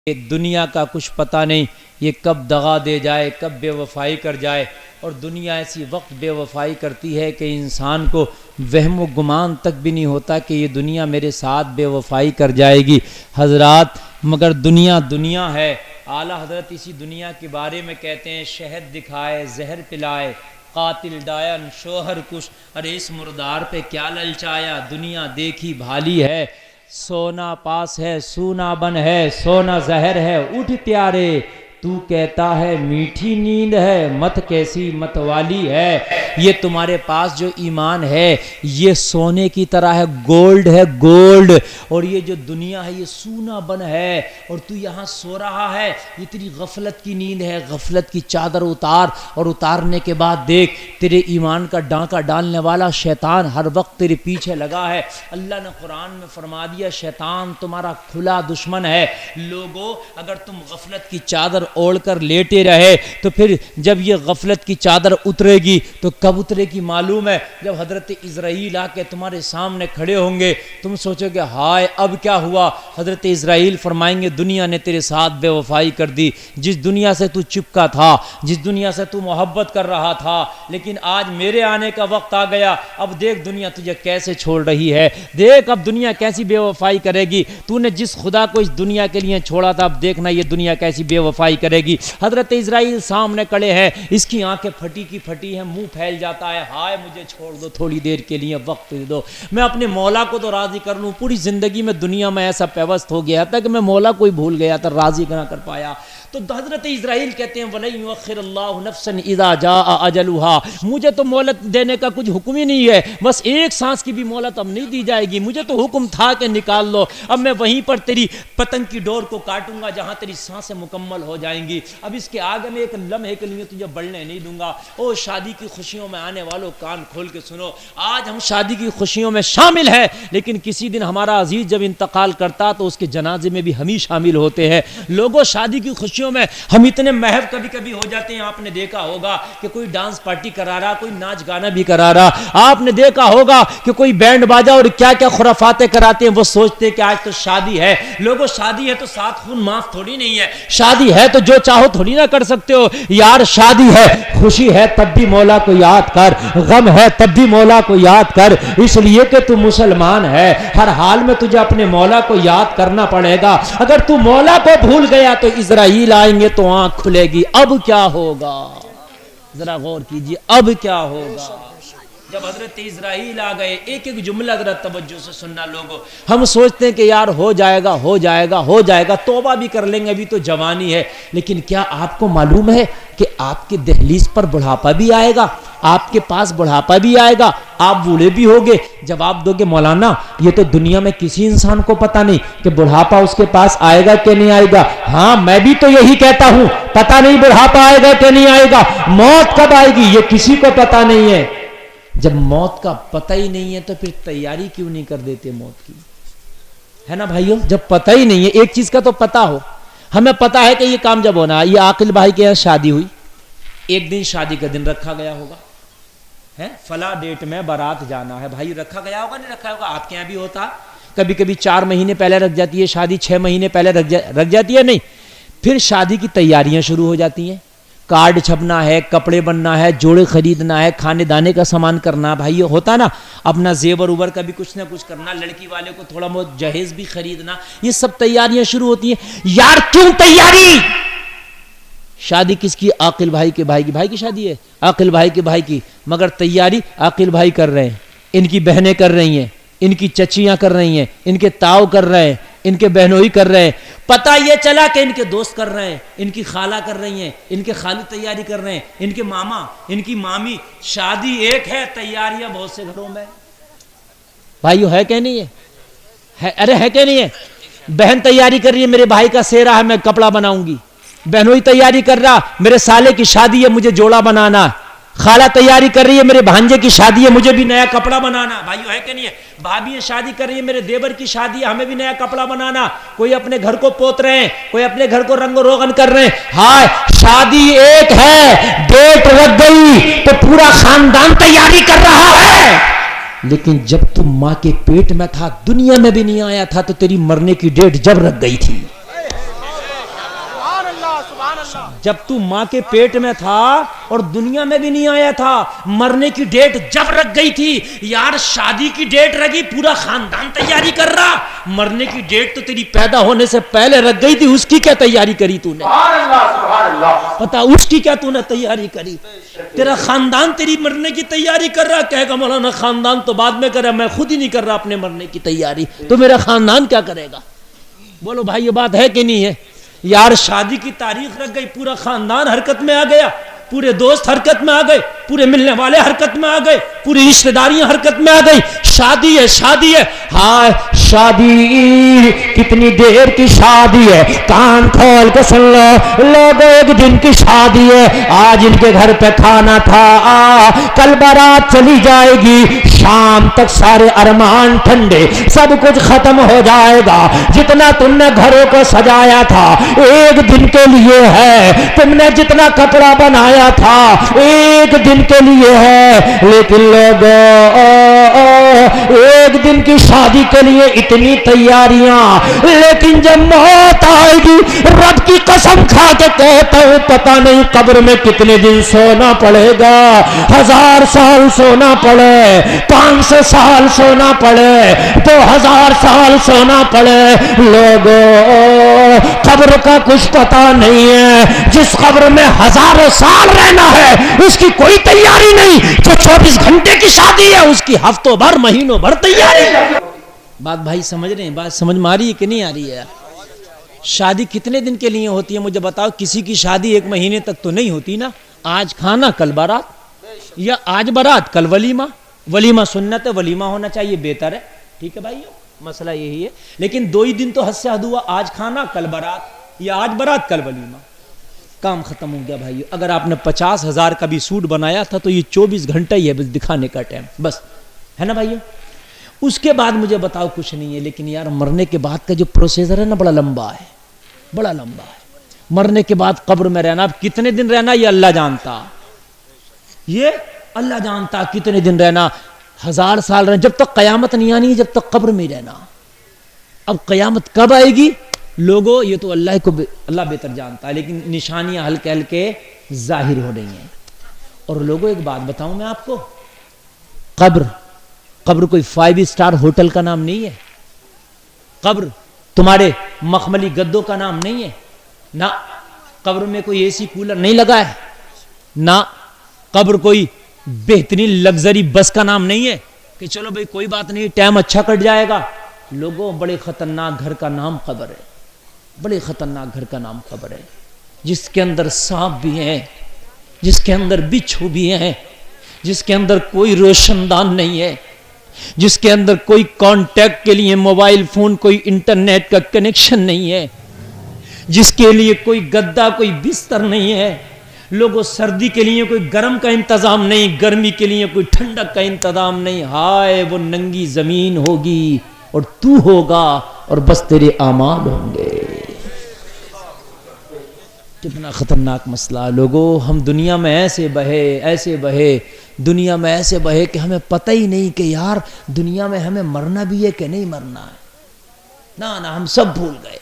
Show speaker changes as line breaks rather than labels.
دنیا کا کچھ پتہ نہیں، یہ کب دغا دے جائے، کب بے وفائی کر جائے، اور دنیا ایسی وقت بے وفائی کرتی ہے کہ انسان کو وہم و گمان تک بھی نہیں ہوتا کہ یہ دنیا میرے ساتھ بے وفائی کر جائے گی۔ حضرات مگر دنیا دنیا ہے۔ اعلیٰ حضرت اسی دنیا کے بارے میں کہتے ہیں، شہد دکھائے، زہر پلائے، قاتل ڈائن، شوہر کش، ارے اس مردار پہ کیا للچایا، دنیا دیکھی بھالی ہے، سونا پاس ہے، سونا بن ہے، سونا زہر ہے، اٹھ پیارے تو کہتا ہے میٹھی نیند ہے، مت کیسی مت والی ہے۔ یہ تمہارے پاس جو ایمان ہے یہ سونے کی طرح ہے، گولڈ ہے، گولڈ، اور یہ جو دنیا ہے یہ سونا بن ہے، اور تو یہاں سو رہا ہے، یہ تیری غفلت کی نیند ہے۔ غفلت کی چادر اتار، اور اتارنے کے بعد دیکھ تیرے ایمان کا ڈانکا ڈالنے والا شیطان ہر وقت تیرے پیچھے لگا ہے۔ اللہ نے قرآن میں فرما دیا شیطان تمہارا کھلا دشمن ہے۔ لوگو اگر تم غفلت کی چادر اوڑھ کر لیٹے رہے تو پھر جب یہ غفلت کی چادر اترے گی تو کب اترے گی معلوم ہے؟ جب حضرت عزرائیل آ کے تمہارے سامنے کھڑے ہوں گے تم سوچو گے ہائے اب کیا ہوا۔ حضرت عزرائیل فرمائیں گے دنیا نے تیرے ساتھ بے وفائی کر دی، جس دنیا سے تو چپکا تھا، جس دنیا سے تو محبت کر رہا تھا، لیکن آج میرے آنے کا وقت آ گیا، اب دیکھ دنیا تجھے کیسے چھوڑ رہی ہے، دیکھ اب دنیا کیسی بے وفائی کرے گی۔ تو نے جس خدا کو اس دنیا کے لیے چھوڑا تھا اب دیکھنا یہ دنیا کیسی بے وفائی کرے گی۔ حضرت عزرائیل سامنے کھڑے ہیں، اس کی آنکھیں پھٹی کی پھٹی ہیں، منہ پھیل جاتا ہے، ہائے مجھے چھوڑ دو تھوڑی دیر کے لیے، وقت دے دو، میں اپنے مولا کو تو راضی کر لوں۔ پوری زندگی میں دنیا میں ایسا پیوست ہو گیا تھا کہ میں مولا کو ہی بھول گیا تھا، راضی نہ کر پایا۔ تو حضرت عزرائیل کہتے ہیں وَلَن يُؤَخِّرَ اللَّهُ نَفْسًا إِذَا جَاءَ أَجَلُهَا، مجھے تو مہلت دینے کا کچھ حکم ہی نہیں ہے، بس ایک سانس کی بھی مہلت اب نہیں دی جائے گی، مجھے تو حکم تھا کہ نکال لو، اب میں وہیں پر تیری پتنگ کی ڈور کو کاٹوں گا جہاں تیری سانسیں مکمل ہو جائیں گی، اب اس کے آگے میں ایک لمحے کے لیے تجھے بڑھنے نہیں دوں گا۔ او شادی کی خوشیوں میں آنے والوں کان کھول کے سنو، آج ہم شادی کی خوشیوں میں شامل ہیں، لیکن کسی دن ہمارا عزیز جب انتقال کرتا تو اس کے جنازے میں بھی ہم ہی شامل ہوتے ہیں۔ لوگوں شادی کی خوشیوں میں ہم اتنے محو کبھی کبھی ہو جاتے ہیں، آپ نے دیکھا ہوگا کہ کوئی ڈانس پارٹی کرا رہا، کوئی ناچ گانا بھی کرا رہا، آپ نے دیکھا ہوگا کہ کوئی بینڈ باجا اور کیا کیا خرافاتیں کراتے ہیں، وہ سوچتے ہیں کہ آج تو شادی ہے۔ لوگوں شادی ہے تو ساتھ خون معاف تھوڑی نہیں ہے، شادی ہے تو جو چاہو تھوڑی نہ کر سکتے ہو یار، شادی ہے، خوشی ہے تب بھی مولا کو یاد کر، غم ہے تب بھی مولا کو یاد کر، اس لیے کہ تو مسلمان ہے، ہر حال میں تجھے اپنے مولا کو یاد کرنا پڑے گا۔ اگر تو مولا کو بھول گیا تو عزرائیل آئیں گے تو آنکھ کھلے گی، اب کیا ہوگا؟ ذرا غور کیجئے، اب کیا ہوگا؟ جب حضرت عزرائیل آ گئے، ایک ایک جملہ ذرا توجہ سے سننا لوگوں، ہم سوچتے ہیں کہ یار ہو جائے گا ہو جائے گا ہو جائے گا، توبہ بھی کر لیں گے، ابھی تو جوانی ہے، لیکن کیا آپ کو معلوم ہے کہ آپ کے دہلیز پر بڑھاپا بھی آئے گا، آپ کے پاس بڑھاپا بھی آئے گا، آپ بوڑھے بھی ہوگے۔ جواب دو گے مولانا یہ تو دنیا میں کسی انسان کو پتہ نہیں کہ بڑھاپا اس کے پاس آئے گا کہ نہیں آئے گا۔ ہاں میں بھی تو یہی کہتا ہوں، پتہ نہیں بڑھاپا آئے گا کہ نہیں آئے گا، موت کب آئے گی یہ کسی کو پتہ نہیں ہے۔ جب موت کا پتہ ہی نہیں ہے تو پھر تیاری کیوں نہیں کر دیتے موت کی؟ ہے نا بھائیو، جب پتہ ہی نہیں ہے، ایک چیز کا تو پتہ ہو، ہمیں پتہ ہے کہ یہ کام جب ہونا ہے، یہ عاقل بھائی کے یہاں شادی ہوئی، ایک دن شادی کا دن رکھا گیا ہوگا، ہے فلاں ڈیٹ میں بارات جانا ہے، بھائی رکھا گیا ہوگا نہیں رکھا ہوگا؟ آپ کے یہاں بھی ہوتا، کبھی کبھی 4 مہینے پہلے رکھ جاتی ہے شادی، 6 مہینے پہلے رکھ جاتی ہے، نہیں پھر شادی کی تیاریاں شروع ہو جاتی ہیں، کارڈ چھپنا ہے، کپڑے بننا ہے، جوڑے خریدنا ہے، کھانے دانے کا سامان کرنا، بھائی ہوتا نا، اپنا زیور اوور کا بھی کچھ نہ کچھ کرنا، لڑکی والے کو تھوڑا بہت جہیز بھی خریدنا، یہ سب تیاریاں شروع ہوتی ہیں۔ یار کیوں تیاری؟ شادی کس کی؟ عاقل بھائی کے بھائی کی، بھائی کی شادی ہے، عاقل بھائی کے بھائی کی، مگر تیاری عاقل بھائی کر رہے ہیں، ان کی بہنیں کر رہی ہیں، ان کی چچیاں کر رہی ہیں، ان کے تاؤ کر رہے ہیں، ان کے بہنوئی کر رہے ہیں، پتہ یہ چلا کہ ان کے دوست کر رہے ہیں، ان کی خالہ کر رہی ہیں، ان کے خالو تیاری کر رہے ہیں، ان کے ماما، ان کی مامی، شادی ایک ہے، تیاریاں بہت سے گھروں میں۔ بھائیو ہے کہ نہیں ہے؟ ارے ہے کہ نہیں ہے؟ بہن تیاری کر رہی ہے میرے بھائی کا سیرا ہے میں کپڑا بناؤں گی، بہنوئی تیاری کر رہا میرے سالے کی شادی ہے مجھے جوڑا بنانا، خالہ تیاری کر رہی ہے میرے بھانجے کی شادی ہے مجھے بھی نیا کپڑا بنانا، بھائیو ہے کہ نہیں ہے؟ بھابیاں شادی کر رہی ہے میرے دیور کی شادی ہے ہمیں بھی نیا کپڑا بنانا، کوئی اپنے گھر کو پوت رہے ہیں، کوئی اپنے گھر کو رنگ و روغن کر رہے ہیں۔ ہائے شادی ایک ہے، ڈیٹ لگ گئی تو پورا خاندان تیاری کر رہا ہے، لیکن جب تم ماں کے پیٹ میں تھا، دنیا میں بھی نہیں آیا تھا، تو تیری مرنے کی ڈیٹ جب رکھ گئی تھی۔ جب تو ماں کے پیٹ میں تھا اور دنیا میں بھی نہیں آیا تھا، مرنے کی ڈیٹ جب رکھ گئی تھی یار، شادی کی ڈیٹ رکھی، پورا خاندان تیاری کر رہا، مرنے کی ڈیٹ تو تیری پیدا ہونے سے پہلے رکھ گئی تھی، اس کی کیا تیاری کری تو نے؟ پتا اس کی کیا تو نے تیاری کری؟ تیرا خاندان تیری مرنے کی تیاری کر رہا، کہے گا مولانا خاندان تو بعد میں کر رہا، میں خود ہی نہیں کر رہا اپنے مرنے کی تیاری، تو میرا خاندان کیا کرے گا؟ بولو بھائی یہ بات ہے کہ نہیں ہے؟ یار شادی کی تاریخ رکھ گئی، پورا خاندان حرکت میں آ گیا، پورے دوست حرکت میں آ گئے، پورے ملنے والے حرکت میں آ گئے، پوری رشتہ داریاں حرکت میں آ گئی، شادی ہے شادی ہے، ہائے شادی کتنی دیر کی شادی ہے، کان کھول کے سن لو لوگوں، ایک دن کی شادی ہے، آج ان کے گھر پہ کھانا تھا، کل بارات چلی جائے گی، شام تک سارے ارمان ٹھنڈے، سب کچھ ختم ہو جائے گا، جتنا تم نے گھروں کو سجایا تھا ایک دن کے لیے ہے، تم نے جتنا کپڑا بنایا تھا ایک دن کے لیے ہے، لیکن لوگوں ایک دن کی شادی کے لیے اتنی تیاریاں، لیکن جب موت آئے گی رب کی قسم کھا کے کہتا ہوں پتہ نہیں قبر میں کتنے دن سونا پڑے گا، 1000 سال سونا پڑے، 500 سال سونا پڑے، 2000 سال سونا پڑے، لوگوں قبر کا کچھ پتہ نہیں ہے، جس قبر میں 1000 سال رہنا ہے اس کی کوئی تیاری نہیں، جو 24 گھنٹے کی شادی ہے اس کی ہفتوں بھر مہینوں بھر تیاری۔ بات بھائی سمجھ رہے ہیں؟ بات سمجھ میں آ رہی ہے کہ نہیں آ رہی ہے؟ شادی کتنے دن کے لیے ہوتی ہے مجھے بتاؤ؟ کسی کی شادی 1 مہینے تک تو نہیں ہوتی نا، آج کھانا کل بارات، یا آج بارات کل ولیمہ، ولیمہ سنت ہے، ولیمہ ہونا چاہیے، بہتر ہے، ٹھیک ہے بھائی، مسئلہ یہی ہے، لیکن 2 ہی دن تو حد سے حد ہوا، آج کھانا کل بارات، یا آج بارات کل ولیمہ، کام ختم ہو گیا بھائی۔ اگر آپ نے 50,000 کا بھی سوٹ بنایا تھا تو یہ 24 گھنٹہ ہی ہے بس دکھانے کا ٹائم، بس ہے نا بھائی؟ اس کے بعد مجھے بتاؤ کچھ نہیں ہے، لیکن یار مرنے کے بعد کا جو پروسیسر ہے نا بڑا لمبا ہے، بڑا لمبا ہے۔ مرنے کے بعد قبر میں رہنا، اب کتنے دن رہنا یہ اللہ جانتا، یہ اللہ جانتا کتنے دن رہنا، 1000 سال رہنا، جب تک قیامت نہیں آنی جب تک قبر میں رہنا۔ اب قیامت کب آئے گی لوگوں یہ تو اللہ بہتر جانتا ہے، لیکن نشانیاں ہلکے ہلکے ظاہر ہو رہی ہیں۔ اور لوگوں ایک بات بتاؤں میں آپ کو، قبر کوئی 5 اسٹار ہوٹل کا نام نہیں ہے، قبر تمہارے مخملی گدوں کا نام نہیں ہے، نہ قبر میں کوئی اے سی کولر نہیں لگا ہے، نہ قبر کوئی بہترین لگژری بس کا نام نہیں ہے کہ چلو بھئی کوئی بات نہیں ٹائم اچھا کٹ جائے گا۔ لوگوں بڑے خطرناک گھر کا نام قبر ہے، بڑے خطرناک گھر کا نام قبر ہے، جس کے اندر سانپ بھی ہیں، جس کے اندر بچھو بھی ہیں، جس کے اندر کوئی روشن دان نہیں ہے، جس کے اندر کوئی کانٹیکٹ کے لیے موبائل فون، کوئی انٹرنیٹ کا کنیکشن نہیں ہے، جس کے لیے کوئی گدا، کوئی بستر نہیں ہے، لوگوں سردی کے لیے کوئی گرم کا انتظام نہیں، گرمی کے لیے کوئی ٹھنڈک کا انتظام نہیں، ہائے وہ ننگی زمین ہوگی اور تو ہوگا اور بس تیرے اعمال ہوں گے۔ کتنا خطرناک مسئلہ ہے لوگوں، ہم دنیا میں ایسے بہے دنیا میں ایسے بہے کہ ہمیں پتہ ہی نہیں کہ یار دنیا میں ہمیں مرنا بھی ہے کہ نہیں مرنا ہے، نہ ہم سب بھول گئے۔